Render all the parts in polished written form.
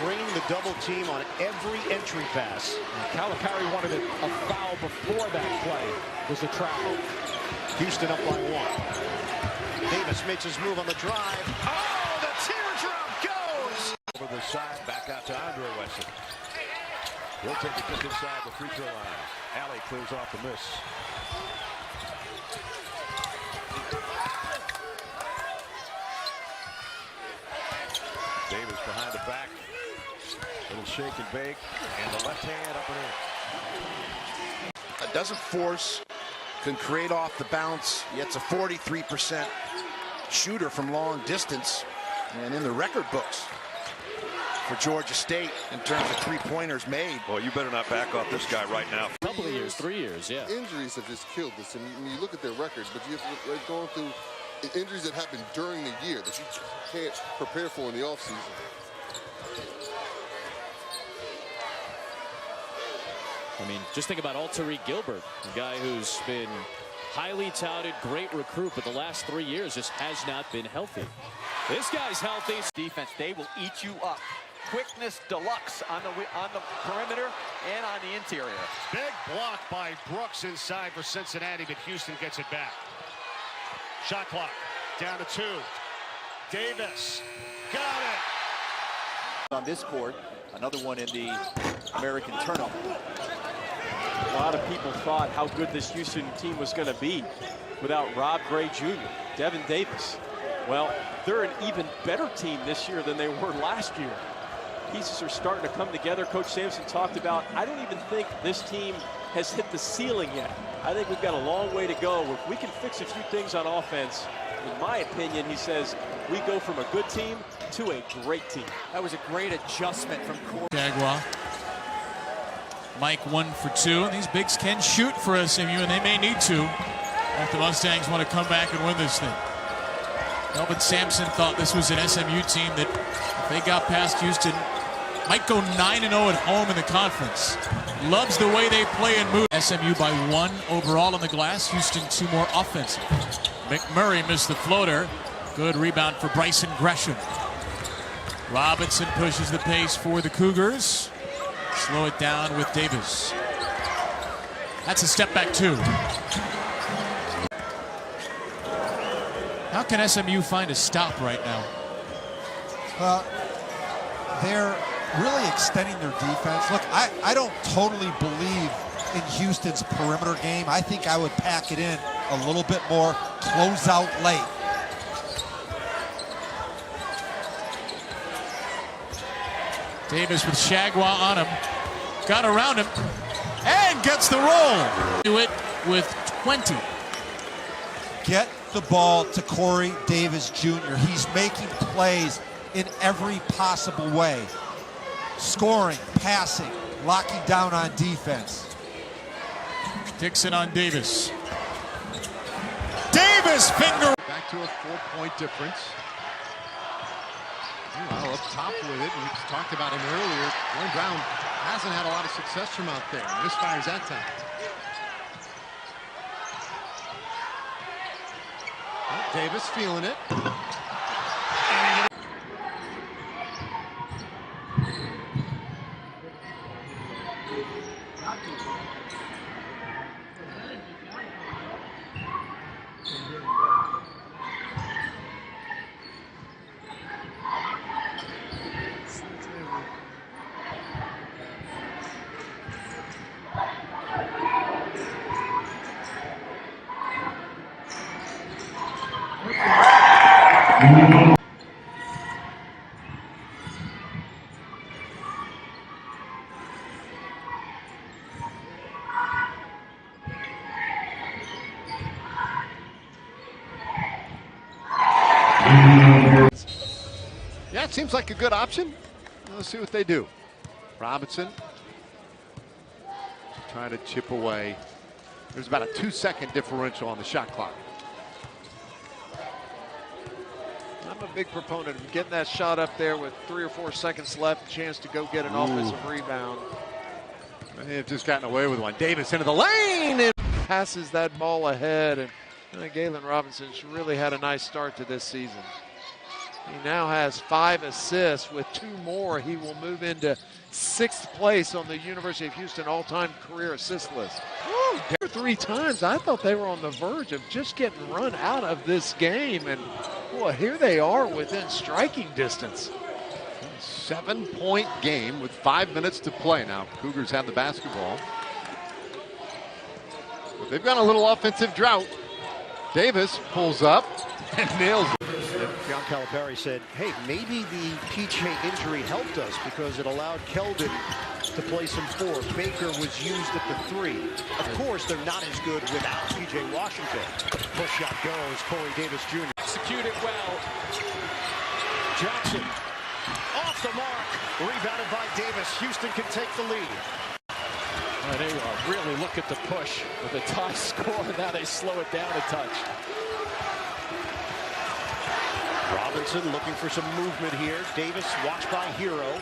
bringing the double team on every entry pass. Calipari wanted a foul before that play. Was a travel. Houston up by 1. Davis makes his move on the drive. Oh, the teardrop goes! Over the side, back out to Andre Wesson. He'll take it just inside the free throw line. Alley clears off the miss. Davis behind the back. Little shake and bake. And the left hand up and in. Doesn't force, can create off the bounce. It's a 43% shooter from long distance. And in the record books for Georgia State in terms of three-pointers made. Well, you better not back off this guy right now. A couple of years, 3 years, yeah. Injuries have just killed this. And you look at their record, but you're going through injuries that happen during the year that you can't prepare for in the offseason. I mean, just think about Tariq Gilbert, a guy who's been highly touted, great recruit, but the last 3 years just has not been healthy. This guy's healthy. Defense, they will eat you up. Quickness deluxe on the perimeter and on the interior. Big block by Brooks inside for Cincinnati, but Houston gets it back. Shot clock down to 2. Davis got it. On this court, another one in the American tournament. A lot of people thought how good this Houston team was going to be without Rob Gray Jr., Devin Davis. Well, they're an even better team this year than they were last year. Pieces are starting to come together. Coach Sampson talked about, I don't even think this team has hit the ceiling yet. I think we've got a long way to go. If we can fix a few things on offense, in my opinion, he says, we go from a good team to a great team. That was a great adjustment from Corey. Jaguar. Mike 1 for 2. These bigs can shoot for SMU, and they may need to if the Mustangs want to come back and win this thing. Melvin Sampson thought this was an SMU team that, if they got past Houston, might go 9-0 at home in the conference. Loves the way they play and move. SMU by 1 overall on the glass. Houston 2 more offensive. McMurray missed the floater. Good rebound for Bryson Gresham. Robinson pushes the pace for the Cougars. Slow it down with Davis. That's a step back 2. How can SMU find a stop right now? They're really extending their defense. Look, I don't totally believe in Houston's perimeter game. I think I would pack it in a little bit more, close out late. Davis with Shagwa on him. Got around him and gets the roll. Do it with 20. Get the ball to Corey Davis Jr. He's making plays in every possible way. Scoring, passing, locking down on defense. Dixon on Davis. Davis finger. Back to a 4-point difference. Well, up top with it. We talked about him earlier. Glenn Brown hasn't had a lot of success from out there. Misfires that time. Well, Davis feeling it. Yeah, it seems like a good option. Let's see what they do. Robinson trying to chip away. There's about a 2-second differential on the shot clock. I'm a big proponent of getting that shot up there with 3 or 4 seconds left, chance to go get an offensive rebound. They've just gotten away with one. Davis into the lane and Passes that ball ahead, and Galen Robinson's really had a nice start to this season. He now has 5 assists. With 2 more, he will move into 6th place on the University of Houston all-time career assist list. Woo, 3 times. I thought they were on the verge of just getting run out of this game, and boy, here they are within striking distance. 7-point game with 5 minutes to play now. Cougars have the basketball. But they've got a little offensive drought. Davis pulls up and nails it. John Calipari said, hey, maybe the PJ injury helped us because it allowed Keldon to play some 4. Baker was used at the 3. Of course, they're not as good without PJ Washington. Push shot goes. Corey Davis Jr. Execute it well. Jackson off the mark. Rebounded by Davis. Houston can take the lead. They really look at the push with a tie score. Now they slow it down a touch. Robinson looking for some movement here. Davis watched by Hero.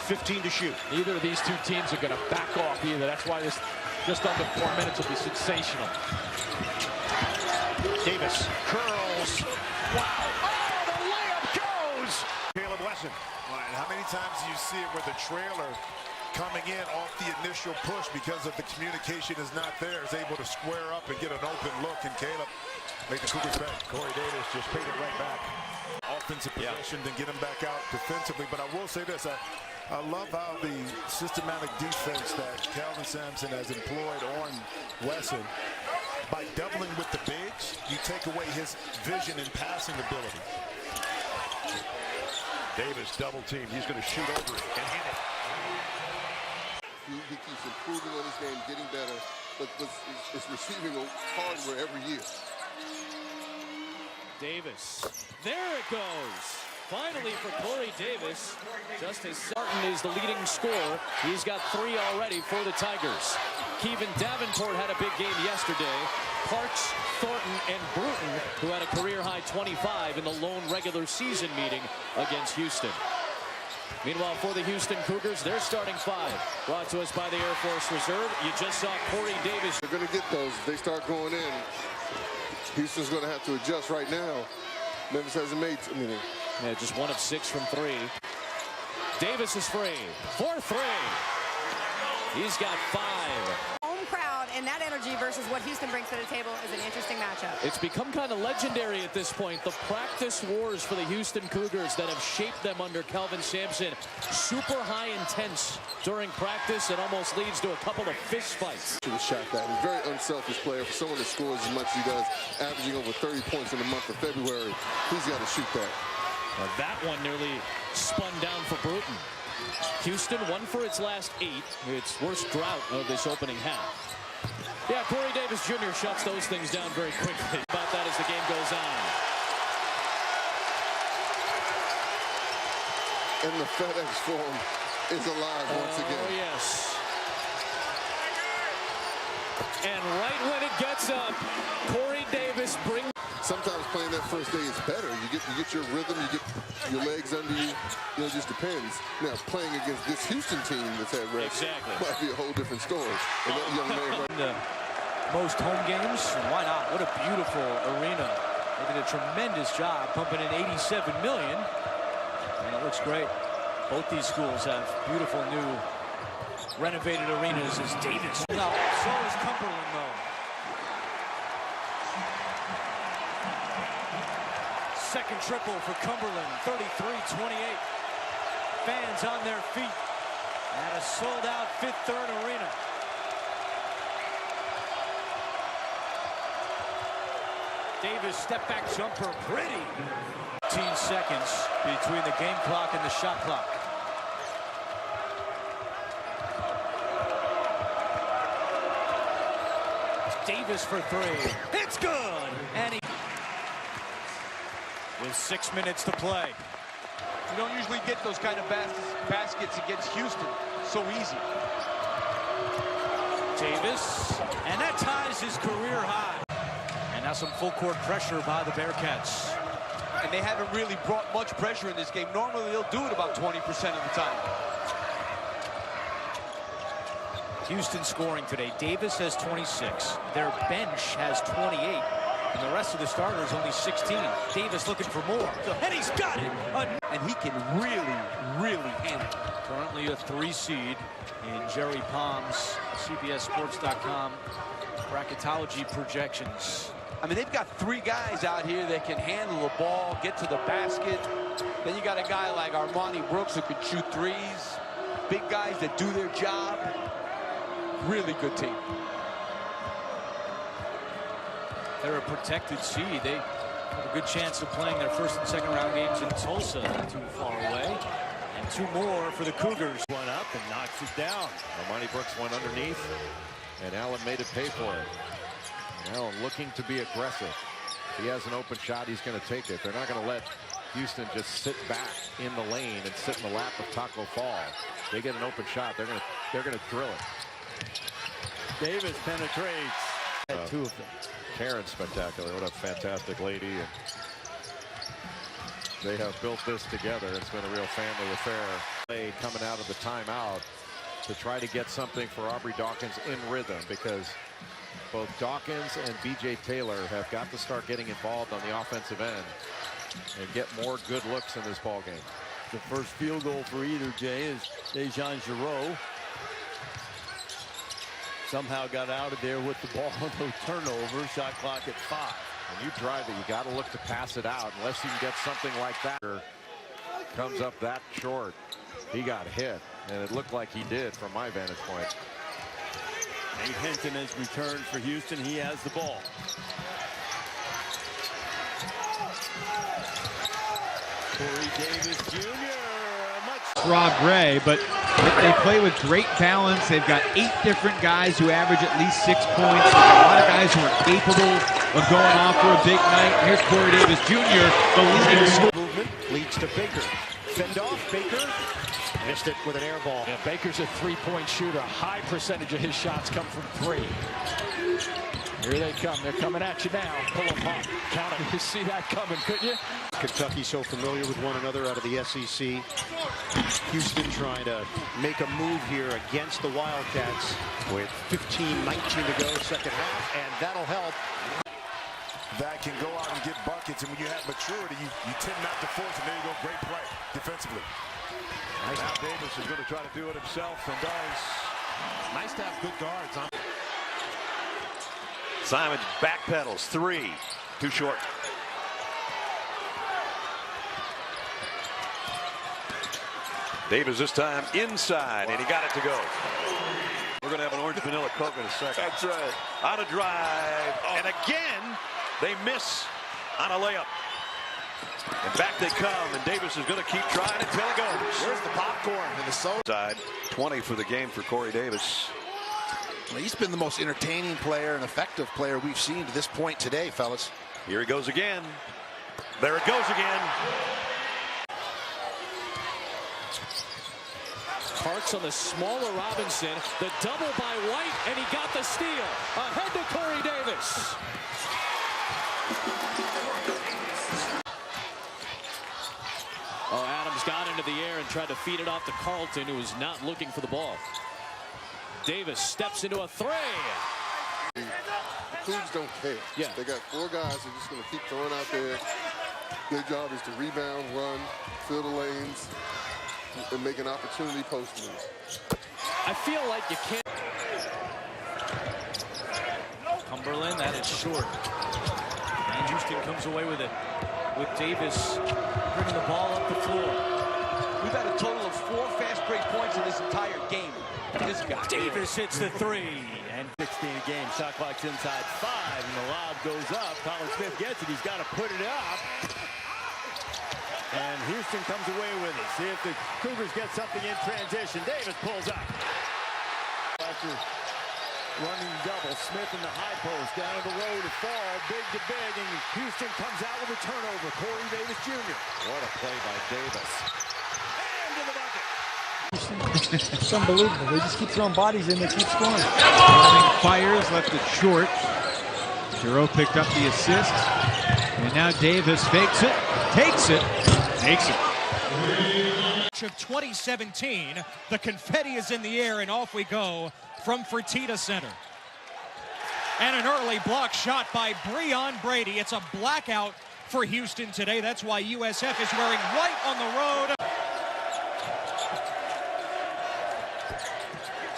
15 to shoot. Neither of these two teams are going to back off either. That's why this just under 4 minutes will be sensational. Davis curls. Wow. Oh, the layup goes. Caleb Wesson. Right. How many times do you see it where the trailer coming in off the initial push because of the communication is not there, is able to square up and get an open look, and Caleb make the Cougars back. Corey Davis just paid it right back. Offensive possession, then get him back out defensively. But I will say this, I love how the systematic defense that Calvin Sampson has employed on Wesson. By doubling with the bigs, you take away his vision and passing ability. Davis double teamed. He's going to shoot over it and hit it. He keeps improving on his game, getting better, but it's receiving hardware every year. Davis. There it goes. Finally for Corey Davis. Just as Sarton is the leading scorer. He's got 3 already for the Tigers. Kevin Davenport had a big game yesterday. Parks, Thornton, and Bruton, who had a career-high 25 in the lone regular season meeting against Houston. Meanwhile, for the Houston Cougars, they're starting 5. Brought to us by the Air Force Reserve. You just saw Corey Davis. They're going to get those. If they start going in, Houston's going to have to adjust right now. Memphis hasn't made too many. Yeah, just 1 of 6 from 3. Davis is free for 3. He's got 5. Home crowd and that energy versus what Houston brings to the table is an interesting matchup. It's become kind of legendary at this point. The practice wars for the Houston Cougars that have shaped them under Calvin Sampson. Super high intense during practice. It almost leads to a couple of fist fights. To the shot that. He's a very unselfish player. For someone that scores as much as he does, averaging over 30 points in the month of February, he's got to shoot that. That one nearly spun down for Bruton. Houston 1 for its last 8. Its worst drought of this opening half. Yeah, Corey Davis Jr. shuts those things down very quickly. About that as the game goes on. And the FedEx Forum is alive once again. Oh, yes. And right when it gets up, Corey Davis brings... Sometimes playing that first day is better. You get your rhythm, you get your legs under you. You know, it just depends. Now, playing against this Houston team that's at rest might be a whole different story. And that young man the most home games, why not? What a beautiful arena. They did a tremendous job pumping in $87 million. And it looks great. Both these schools have beautiful new renovated arenas as Davis. No, so is Cumberland, though. Second triple for Cumberland, 33-28. Fans on their feet at a sold-out Fifth Third Arena. Davis step-back jumper, pretty. 15 seconds between the game clock and the shot clock. Davis for 3. It's good! And he... with 6 minutes to play. You don't usually get those kind of baskets against Houston so easy. Davis, and that ties his career high. And now some full court pressure by the Bearcats. And they haven't really brought much pressure in this game. Normally they'll do it about 20% of the time. Houston scoring today. Davis has 26. Their bench has 28. And the rest of the starters only 16. Davis looking for more. And he's got it. And he can really handle it. Currently a 3 seed in Jerry Palm's CBSSports.com bracketology projections. I mean, they've got 3 guys out here that can handle the ball, get to the basket. Then you got a guy like Armani Brooks who can shoot threes. Big guys that do their job. Really good team. They're a protected seed. They have a good chance of playing their first and second round games in Tulsa, not too far away. And 2 more for the Cougars. One up and knocks it down. Armani Brooks went underneath, and Allen made it pay for it. And Allen looking to be aggressive. If he has an open shot, he's going to take it. They're not going to let Houston just sit back in the lane and sit in the lap of Taco Fall. They get an open shot, they're going to drill it. Davis penetrates. 2 of them. Karen's spectacular. What a fantastic lady. And they have built this together. It's been a real family affair. Play coming out of the timeout to try to get something for Aubrey Dawkins in rhythm, because both Dawkins and B.J. Taylor have got to start getting involved on the offensive end and get more good looks in this ball game. The first field goal for either, Jay, is Dejan Giroux. Somehow got out of there with the ball. No turnover. Shot clock at 5. When you drive it, you got to look to pass it out unless you can get something like that. Comes up that short. He got hit, and it looked like he did from my vantage point. Nate Hinton has returned for Houston. He has the ball. Corey Davis Jr. Rob Gray, but they play with great balance. They've got 8 different guys who average at least 6 points. They've got a lot of guys who are capable of going off for a big night. Here's Corey Davis Jr., the leading scorer. Movement leads to Baker. Fend off, Baker. Missed it with an air ball. Yeah, Baker's a 3-point shooter. A high percentage of his shots come from 3. Here they come. They're coming at you now. Pull them up. Count it. You see that coming, couldn't you? Kentucky so familiar with one another out of the SEC. Houston trying to make a move here against the Wildcats with 15-19 to go, second half, and that'll help. That can go out and get buckets, and when you have maturity, you tend not to force, and there you go, great play defensively. Nice. Now Davis is going to try to do it himself, and does. Nice to have good guards on. Simons backpedals, 3, too short. Davis this time inside, and he got it to go. We're going to have an orange vanilla Coke in a second. That's right. On a drive, and again, they miss on a layup. And back they come, and Davis is going to keep trying until it goes. Where's the popcorn and the soda? Side, 20 for the game for Corey Davis. Well, he's been the most entertaining player and effective player we've seen to this point today, fellas. Here he goes again. There it goes again. Parks on the smaller Robinson. The double by White, and he got the steal. Ahead to Corey Davis. Oh, Adams got into the air and tried to feed it off to Carlton, who was not looking for the ball. Davis steps into a 3. The Cougs don't care. Yeah. They got 4 guys that are just going to keep throwing out there. Their job is to rebound, run, fill the lanes, and make an opportunity post move. I feel like you can't. Cumberland, that is short. And Houston comes away with it. With Davis bringing the ball up the floor. We've had a total of 4 fast break points in this entire game. This guy. Davis hits the 3. And 16 a game. Shot clock's inside 5, and the lob goes up. Colin Smith gets it. He's got to put it up. And Houston comes away with it. See if the Cougars get something in transition. Davis pulls up. After running double, Smith in the high post, down to the low to fall, big to big, and Houston comes out with a turnover. Corey Davis Jr. What a play by Davis. And to the bucket. It's unbelievable. They just keep throwing bodies in, they keep scoring. Fires, left it short. Giroux picked up the assist. And now Davis fakes it, takes it, makes it. Of 2017, the confetti is in the air, and off we go from Fertitta Center. And an early block shot by Breon Brady. It's a blackout for Houston today. That's why USF is wearing white on the road.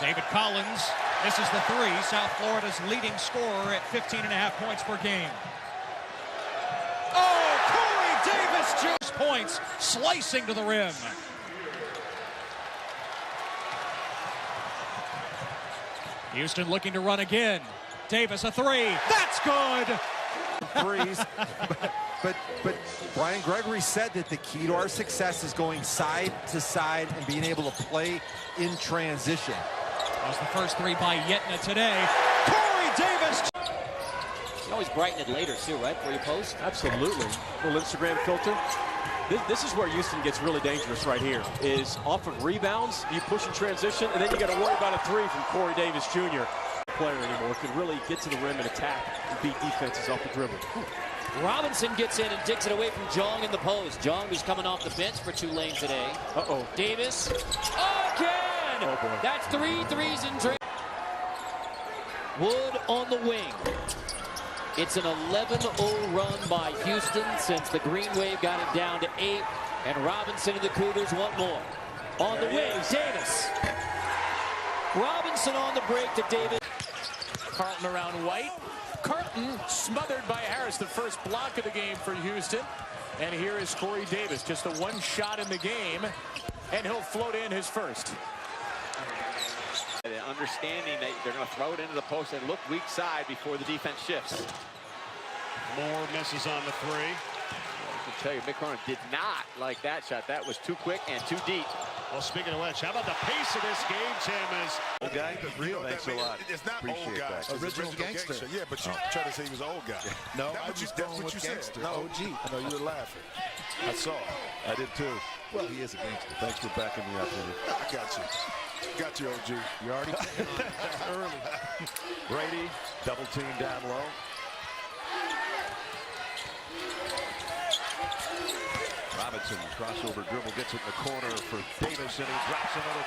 David Collins misses the three. South Florida's leading scorer at 15.5 points per game. Oh, Corey Davis, just points, slicing to the rim. Houston looking to run again. Davis, a three. That's good. Threes. But Brian Gregory said that the key to our success is going side to side and being able to play in transition. That was the first three by Yetna today. Corey Davis. You always brighten it later, too, right? Before you post? Absolutely. Little Instagram filter. This is where Houston gets really dangerous right here, is off of rebounds, you push in transition, and then you got to worry about a three from Corey Davis Jr. Player anymore, could really get to the rim and attack and beat defenses off the dribble. Robinson gets in and digs it away from Jong in the post. Jong, who's coming off the bench for Tulane today. Uh-oh. Davis. Again! Oh, boy. That's 3 threes in train. Wood on the wing. It's an 11-0 run by Houston since the Green Wave got it down to 8. And Robinson and the Cougars want more. On the wing, Davis. Robinson on the break to Davis. Carlton around White. Carlton smothered by Harris, the first block of the game for Houston. And here is Corey Davis, just the one shot in the game, and he'll float in his first. Understanding that they're going to throw it into the post and look weak side before the defense shifts. Moore misses on the three. I can tell you, Mick Cronin did not like that shot. That was too quick and too deep. Well, speaking of which, how about the pace of this game, Tim? Is Old guy? Thanks a lot. It's not Appreciate old guy. that. It's Original gangster. Yeah, but you try to say he was an old guy. No, That's I what was that's going what with you gangster. said. No, OG. I know you were laughing. I saw it. I did too. Well, he is a gangster. Thanks for backing me up. I got you. Got you, OG. You already early. Brady, double team down low. Robinson, crossover dribble, gets it in the corner for Davis, and he drops another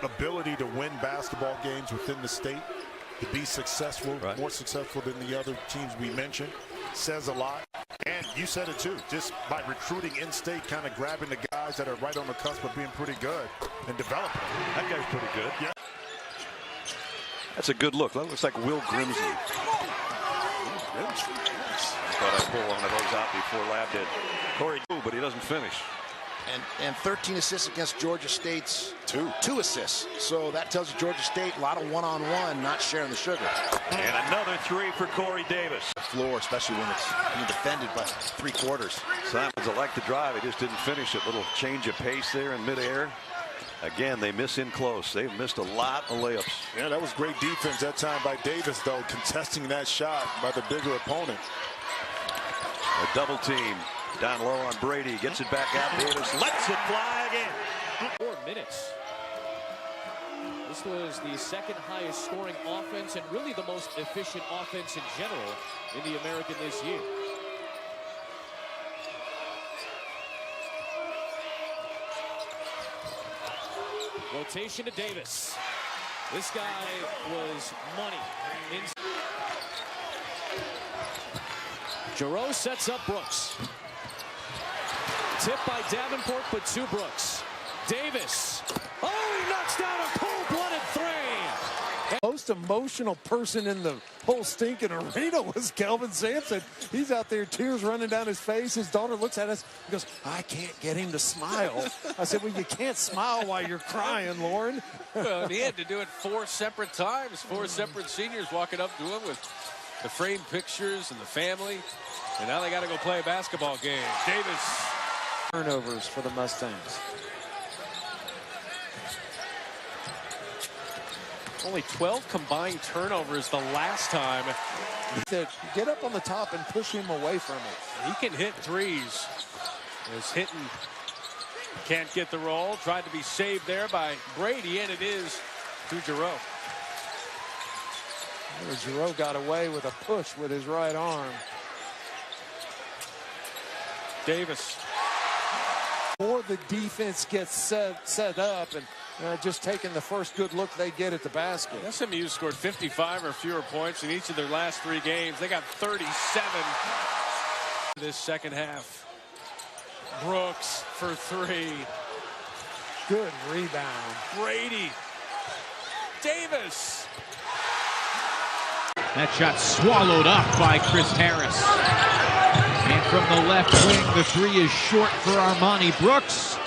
three. Ability to win basketball games within the state, to be successful, more successful than the other teams we mentioned, says a lot. And you said it too, just by recruiting in-state, kind of grabbing the guys that are right on the cusp of being pretty good and developing them. That guy's pretty good. Yeah. That's a good look. That looks like Will Grimsley. Thought I'd pull one of those out before Lab did. Corey, but he doesn't finish. And 13 assists against Georgia State's two assists. So that tells you Georgia State, a lot of one-on-one, not sharing the sugar. And another three for Corey Davis. Floor, especially when it's being defended by 3 quarters. Simons will like the drive. He just didn't finish it. Little change of pace there in midair. Again, they miss in close. They've missed a lot of layups. Yeah, that was great defense that time by Davis, though, contesting that shot by the bigger opponent. A double team down low on Brady. Gets it back out. Davis lets it fly again. 4 minutes. This was the second highest scoring offense and really the most efficient offense in general in the American this year. Rotation to Davis. This guy was money. Giroux sets up Brooks. Tip by Davenport, but to Brooks. Davis. Oh, he knocks down a cold-blooded three. Most emotional person in the whole stinking arena was Kelvin Sampson. He's out there, tears running down his face. His daughter looks at us and goes, I can't get him to smile. I said, well, you can't smile while you're crying, Lauren. Well, he had to do it 4 separate times. 4 separate seniors walking up to him with the framed pictures and the family. And now they got to go play a basketball game. Davis. Turnovers for the Mustangs. Only 12 combined turnovers the last time. To get up on the top and push him away from it. He can hit threes. Is hitting. Can't get the roll. Tried to be saved there by Brady, and it is to Giroux. Giroux got away with a push with his right arm. Davis. Or the defense gets set up and just taking the first good look they get at the basket. SMU scored 55 or fewer points in each of their last 3 games. They got 37 this second half. Brooks for 3. Good rebound. Brady. Davis. That shot swallowed up by Chris Harris. And from the left wing, the 3 is short for Armani Brooks.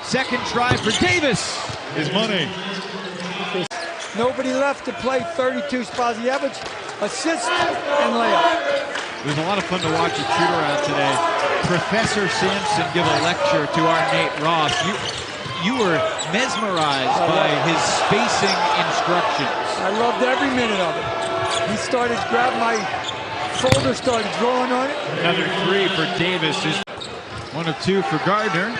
Second try for Davis is money. Nobody left to play. 32 Spazievic, assist and layup. It was a lot of fun to watch a shoot-around today. Professor Sampson give a lecture to our Nate Ross. You were mesmerized by his spacing instructions. I loved every minute of it. He started grabbing my shoulder, started drawing on it. Another 3 for Davis. 1 of 2 for Gardner.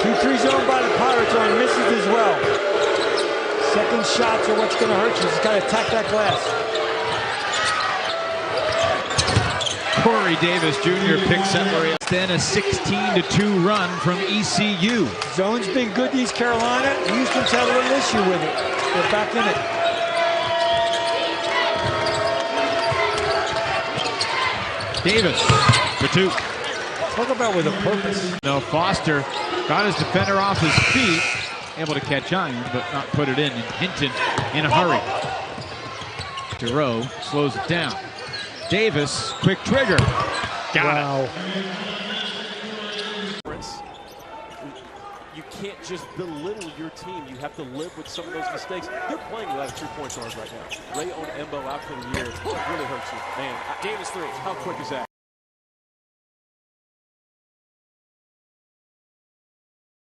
2-3 zone by the Pirates on misses as well. Second shots are what's going to hurt you. Just got to attack that glass. Corey Davis Jr. picks up then a 16-2 run from ECU. Zone's been good to East Carolina. Houston's had a little issue with it. They're back in it. Davis for 2. Talk about with a purpose. No, Foster got his defender off his feet, able to catch on, but not put it in. And Hinton in a hurry. Giroux slows it down. Davis, quick trigger. Got it. You can't just belittle your team. You have to live with some of those mistakes. They're playing without a 3-point guard right now. Ray on Embo out for the year. It really hurts you. Man, Davis 3. How quick is that?